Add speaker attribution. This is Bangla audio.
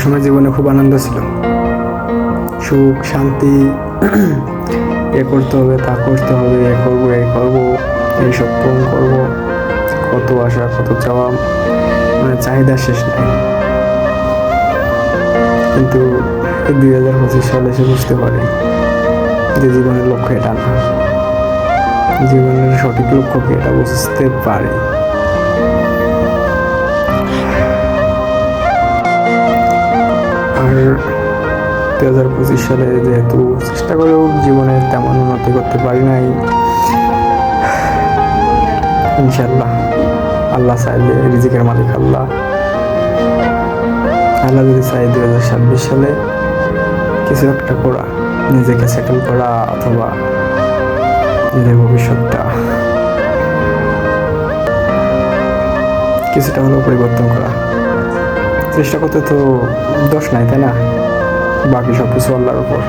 Speaker 1: সময় জীবনে খুব আনন্দ ছিল, সুখ শান্তি। এ করতে হবে, তা করতে হবে, এ করবো, এই করবো, এইসব পূরণ করবো, কত আশা, কত চাওয়া, মানে চাহিদা শেষ নেই। কিন্তু এই 2025 সালে এসে বুঝতে পারি যে জীবনের লক্ষ্য এটা না, জীবনের সঠিক লক্ষ্য কি এটা বুঝতে পারি। আর 2025 সালে যেহেতু চেষ্টা করেও জীবনে তেমন উন্নতি করতে পারি নাই, ইনশাল্লাহ আল্লাহ চাইলে, রিজিকের মালিক আল্লাহ, আল্লাহ যদি চাই 2026 সালে কিছু একটা করা, নিজেকে সেটেল করা অথবা নিজের ভবিষ্যৎটা কিছুটা হলেও পরিবর্তন করা, চেষ্টা করতে তো দোষ নাই, তাই না? বাকি সব কিছু আল্লাহর উপর।